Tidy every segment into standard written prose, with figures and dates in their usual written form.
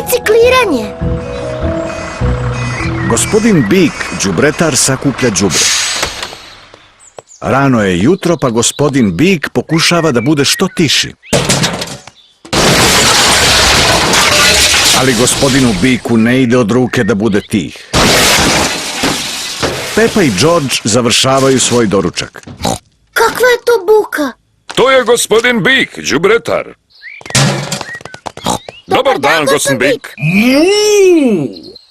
recikliranje. Gospodin Bik, đubretar, sakuplja đubre. Rano je jutro, pa gospodin Bik pokušava da bude što tiši. Ali gospodinu Biku ne ide od ruke da bude tih. Pepa i George završavaju svoj doručak. Kakva je to buka? To je gospodin Bik, đubretar. Dobar dan, gospodin Bik.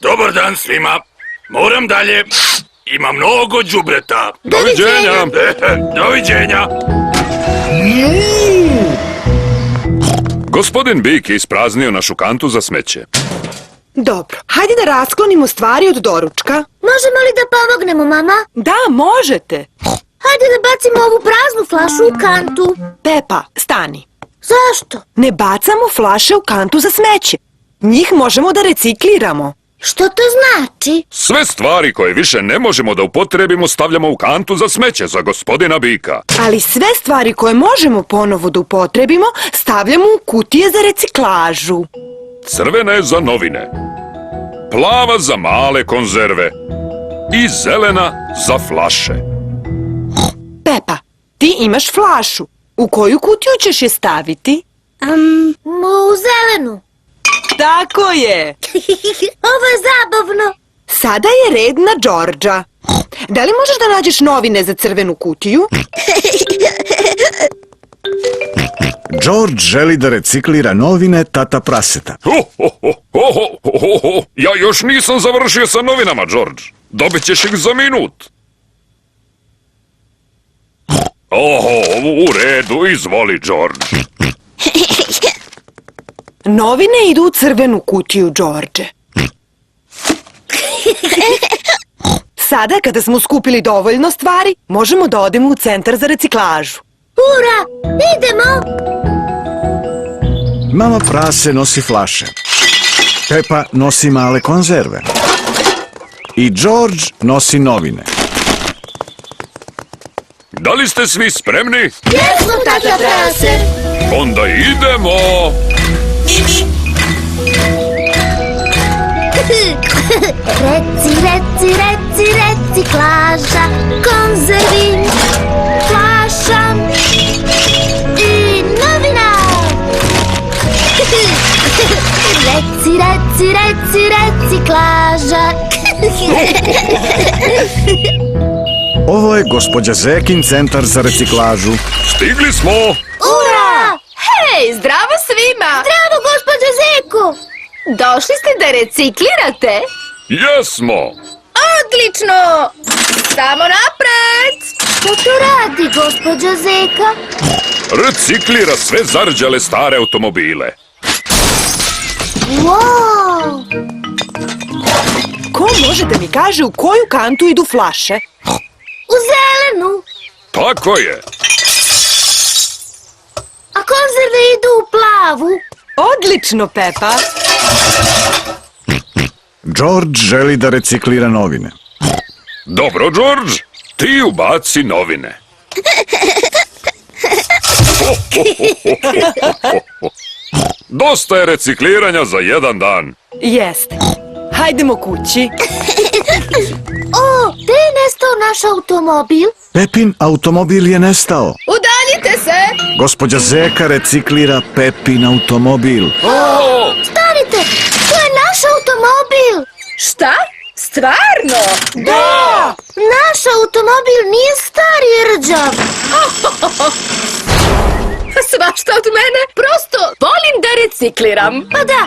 Dobar dan svima. Moram dalje. Ima mnogo đubreta. Doviđenja. Doviđenja. Gospodin Bik je ispraznio našu kantu za smeće. Dobro, hajde da rasklonimo stvari od doručka. Možemo li da pomognemo, mama? Da, možete. Hajde da bacimo ovu praznu flašu u kantu. Pepa, stani. Zašto? Ne bacamo flaše u kantu za smeće. Njih možemo da recikliramo. Što to znači? Sve stvari koje više ne možemo da upotrebimo stavljamo u kantu za smeće za gospodina Bika. Ali sve stvari koje možemo ponovo da upotrebimo stavljamo u kutije za reciklažu. Crvena je za novine, plava za male konzerve i zelena za flaše. Pepa, ti imaš flašu. U koju kutiju ćeš je staviti? U zelenu. Tako je. Ovo je zabavno. Sada je red na Đorđa. Da li možeš da nađeš novine za crvenu kutiju? George želi da reciklira novine tata praseta. Ja još nisam završio sa novinama, George. Dobit ćeš ih za minut. U redu, izvoli, George. Novine idu u crvenu kutiju, Đorđe. Sada, kada smo skupili dovoljno stvari, možemo da odemo u centar za reciklažu. Ura, idemo! Mama prase nosi flaše. Pepa nosi male konzerve. I George nosi novine. Da li ste svi spremni? Jesmo, tata prase! Onda idemo! Reciklaža, konzervi, flaša i novina. Reciklaža. Ovo je gospođa Zekin centar za reciklažu. Stigli smo! Ura! Hej, zdravo svima! Zdravo, gospođo Zeku! Došli ste da reciklirate? Jesmo! Odlično! Samo napred! Što to radi, gospođo Zeka? Reciklira sve zarđale stare automobile. Wow! Ko može da mi kaže u koju kantu idu flaše? U zelenu! Tako je! A konzerve idu u plavu. Odlično, Pepa! George želi da reciklira novine. Dobro, George, ti ubaci novine. Dosta je recikliranja za jedan dan. Jeste. Hajdemo kući. O, gde je nestao naš automobil? Pepin automobil je nestao. Udaljite se! Gospođa Zeka reciklira Pepin automobil. Stanite, to je naš automobil. Šta? Stvarno? Da! Naš automobil nije star i rđav. Svašta od mene. Prosto volim da recikliram. Pa da,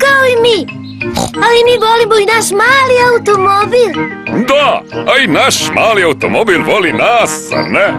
kao i mi. Ali mi volimo i naš mali automobil. Da, a i naš mali automobil voli nas, zar ne?